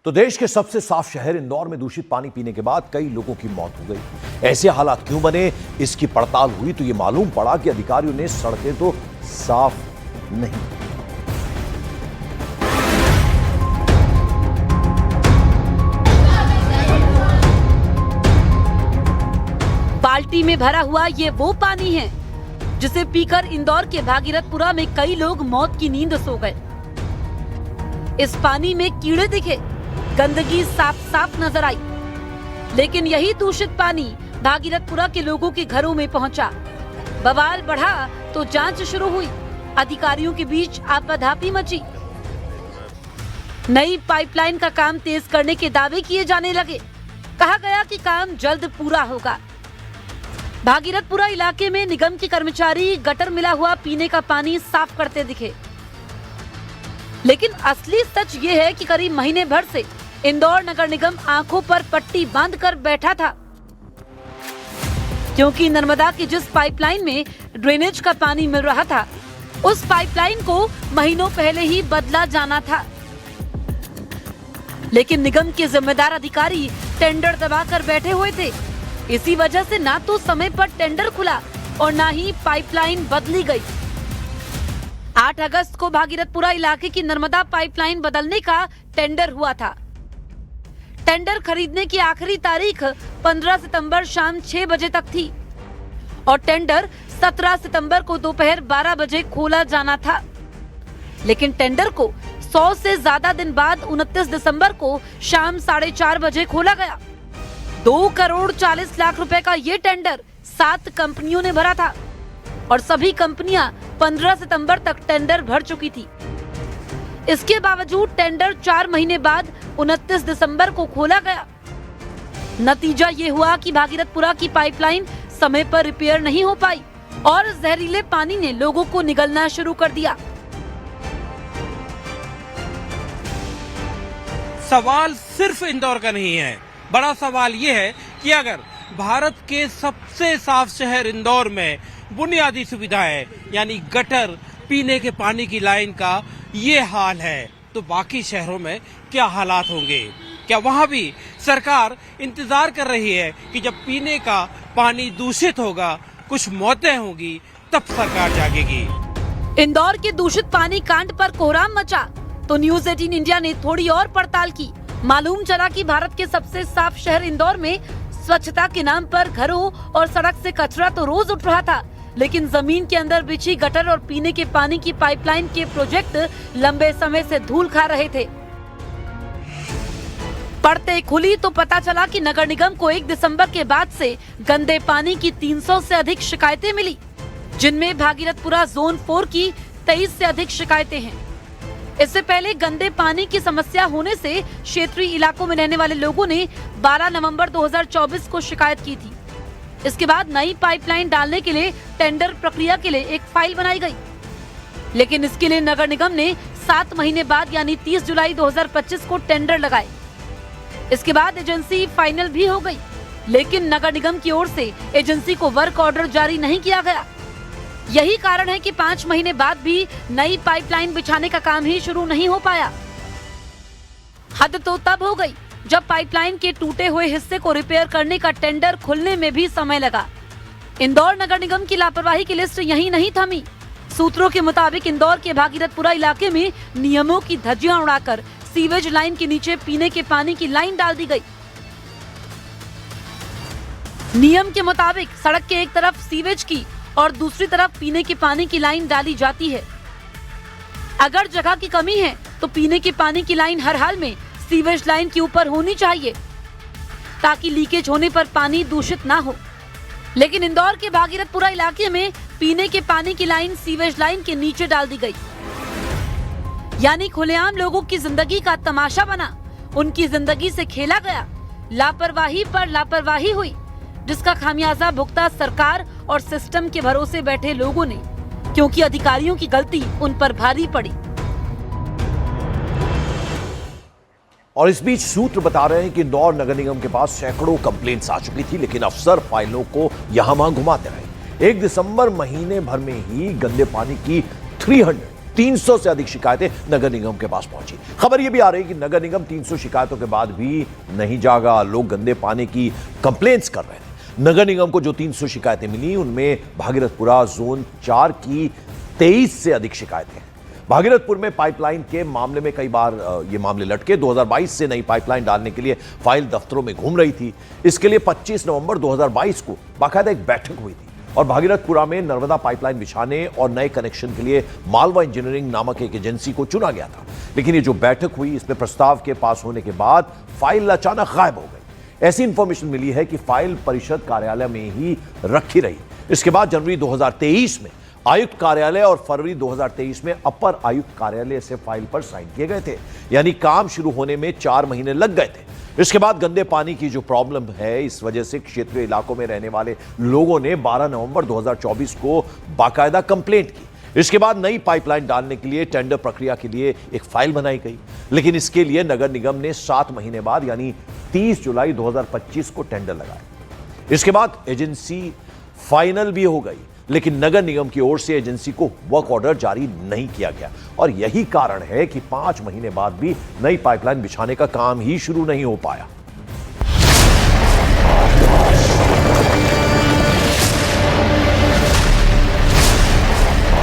तो देश के सबसे साफ शहर इंदौर में दूषित पानी पीने के बाद कई लोगों की मौत हो गई। ऐसे हालात क्यों बने, इसकी पड़ताल हुई तो यह मालूम पड़ा कि अधिकारियों ने सड़कें तो साफ नहीं। बाल्टी में भरा हुआ ये वो पानी है जिसे पीकर इंदौर के भागीरथपुरा में कई लोग मौत की नींद सो गए। इस पानी में कीड़े दिखे, गंदगी साफ साफ नजर आई, लेकिन यही दूषित पानी भागीरथपुरा के लोगों के घरों में पहुंचा। बवाल बढ़ा तो जांच शुरू हुई। अधिकारियों के बीच आपाधापी मची। नई पाइपलाइन का काम तेज करने के दावे किए जाने लगे। कहा गया कि काम जल्द पूरा होगा। भागीरथपुरा इलाके में निगम के कर्मचारी गटर मिला हुआ पीने का पानी साफ करते दिखे, लेकिन असली सच ये है कि करीब महीने भर से इंदौर नगर निगम आंखों पर पट्टी बांधकर बैठा था, क्योंकि नर्मदा की जिस पाइपलाइन में ड्रेनेज का पानी मिल रहा था, उस पाइपलाइन को महीनों पहले ही बदला जाना था। लेकिन निगम के जिम्मेदार अधिकारी टेंडर दबाकर बैठे हुए थे। इसी वजह से ना तो समय पर टेंडर खुला और ना ही पाइपलाइन बदली गई। 8 अगस्त को भागीरथपुरा इलाके की नर्मदा पाइपलाइन बदलने का टेंडर हुआ था। टेंडर खरीदने की आखिरी तारीख 15 सितंबर शाम 6 बजे तक थी और टेंडर 17 सितंबर को दोपहर 12 बजे खोला जाना था। लेकिन टेंडर को 100 से ज्यादा दिन बाद 29 दिसंबर को शाम 4:30 बजे खोला गया। 2 करोड़ 40 लाख रुपए का ये टेंडर 7 कंपनियों ने भरा था और सभी कंपनियां 15 सितंबर तक टेंडर भर चुकी थी। इसके बावजूद टेंडर 4 महीने बाद 29 दिसंबर को खोला गया। नतीजा ये हुआ कि भागीरथपुरा की पाइपलाइन समय पर रिपेयर नहीं हो पाई और जहरीले पानी ने लोगों को निगलना शुरू कर दिया। सवाल सिर्फ इंदौर का नहीं है। बड़ा सवाल ये है कि अगर भारत के सबसे साफ शहर इंदौर में बुनियादी सुविधाएं यानी गटर, पीने के पानी की लाइन का ये हाल है, तो बाकी शहरों में क्या हालात होंगे? क्या वहां भी सरकार इंतजार कर रही है कि जब पीने का पानी दूषित होगा, कुछ मौतें होंगी, तब सरकार जागेगी? इंदौर के दूषित पानी कांड पर कोहराम मचा तो न्यूज 18 इंडिया ने थोड़ी और पड़ताल की। मालूम चला कि भारत के सबसे साफ शहर इंदौर में स्वच्छता के नाम पर घरों और सड़क से कचरा तो रोज उठ रहा था, लेकिन जमीन के अंदर बिछी गटर और पीने के पानी की पाइपलाइन के प्रोजेक्ट लंबे समय से धूल खा रहे थे। पढ़ते खुली तो पता चला कि नगर निगम को 1 दिसंबर के बाद से गंदे पानी की 300 से अधिक शिकायतें मिली, जिनमें भागीरथपुरा जोन 4 की 23 से अधिक शिकायतें हैं। इससे पहले गंदे पानी की समस्या होने से क्षेत्रीय इलाकों में रहने वाले लोगों ने 12 नवंबर 2024 को शिकायत की थी। इसके बाद नई पाइपलाइन डालने के लिए टेंडर प्रक्रिया के लिए एक फाइल बनाई गई, लेकिन इसके लिए नगर निगम ने 7 महीने बाद यानी 30 जुलाई 2025 को टेंडर लगाए। इसके बाद एजेंसी फाइनल भी हो गई, लेकिन नगर निगम की ओर से एजेंसी को वर्क ऑर्डर जारी नहीं किया गया। यही कारण है कि 5 महीने बाद भी नई पाइपलाइन बिछाने का काम ही शुरू नहीं हो पाया। हद तो तब हो गई जब पाइपलाइन के टूटे हुए हिस्से को रिपेयर करने का टेंडर खुलने में भी समय लगा। इंदौर नगर निगम की लापरवाही की लिस्ट यहीं नहीं थमी। सूत्रों के मुताबिक इंदौर के भागीरथपुरा इलाके में नियमों की धज्जियां उड़ाकर सीवेज लाइन के नीचे पीने के पानी की लाइन डाल दी गई। नियम के मुताबिक सड़क के एक तरफ सीवेज की और दूसरी तरफ पीने के पानी की लाइन डाली जाती है। अगर जगह की कमी है तो पीने के पानी की लाइन हर हाल में सीवेज लाइन के ऊपर होनी चाहिए, ताकि लीकेज होने पर पानी दूषित ना हो। लेकिन इंदौर के भागीरथपुरा इलाके में पीने के पानी की लाइन सीवेज लाइन के नीचे डाल दी गई, यानी खुलेआम लोगों की जिंदगी का तमाशा बना। उनकी जिंदगी से खेला गया। लापरवाही पर लापरवाही हुई, जिसका खामियाजा भुगता सरकार और सिस्टम के भरोसे बैठे लोगों ने, क्योंकि अधिकारियों की गलती उन पर भारी पड़ी। और इस बीच सूत्र बता रहे हैं कि इंदौर नगर निगम के पास सैकड़ों कंप्लेंट्स आ चुकी थी, लेकिन अफसर फाइलों को यहां वहां घुमाते रहे। 1 दिसंबर महीने भर में ही गंदे पानी की 300 300 से अधिक शिकायतें नगर निगम के पास पहुंची। खबर यह भी आ रही कि नगर निगम 300 शिकायतों के बाद भी नहीं जागा। लोग गंदे पानी की कंप्लेंट्स कर रहे थे। नगर निगम को जो 300 शिकायतें मिली उनमें भागीरथपुरा जोन 4 की 23 से अधिक शिकायतें हैं। भागीरथपुर में पाइपलाइन के मामले में कई बार ये मामले लटके। 2022 से नई पाइपलाइन डालने के लिए फाइल दफ्तरों में घूम रही थी। इसके लिए 25 नवंबर 2022 को बाकायदा एक बैठक हुई थी और भागीरथपुरा में नर्मदा पाइपलाइन बिछाने और नए कनेक्शन के लिए मालवा इंजीनियरिंग नामक एक एजेंसी को चुना गया था। लेकिन ये जो बैठक हुई, इसमें प्रस्ताव के पास होने के बाद फाइल अचानक गायब हो गई। ऐसी इंफॉर्मेशन मिली है कि फाइल परिषद कार्यालय में ही रखी रही। इसके बाद जनवरी 2023 में आयुक्त कार्यालय और फरवरी 2023 में अपर आयुक्त कार्यालय से फाइल पर साइन किए गए थे। यानी काम शुरू होने में 4 महीने लग गए थे। इसके बाद गंदे पानी की जो प्रॉब्लम है, इस वजह से क्षेत्रीय इलाकों में रहने वाले लोगों ने 12 नवंबर 2024 को बाकायदा कंप्लेंट की। इसके बाद नई पाइपलाइन डालने के लिए टेंडर प्रक्रिया के लिए एक फाइल बनाई गई। लेकिन इसके लिए नगर निगम ने 7 महीने बाद यानी 30 जुलाई 2025 को टेंडर लगाया। इसके बाद एजेंसी फाइनल भी हो गई, लेकिन नगर निगम की ओर से एजेंसी को वर्क ऑर्डर जारी नहीं किया गया और यही कारण है कि 5 महीने बाद भी नई पाइपलाइन बिछाने का काम ही शुरू नहीं हो पाया।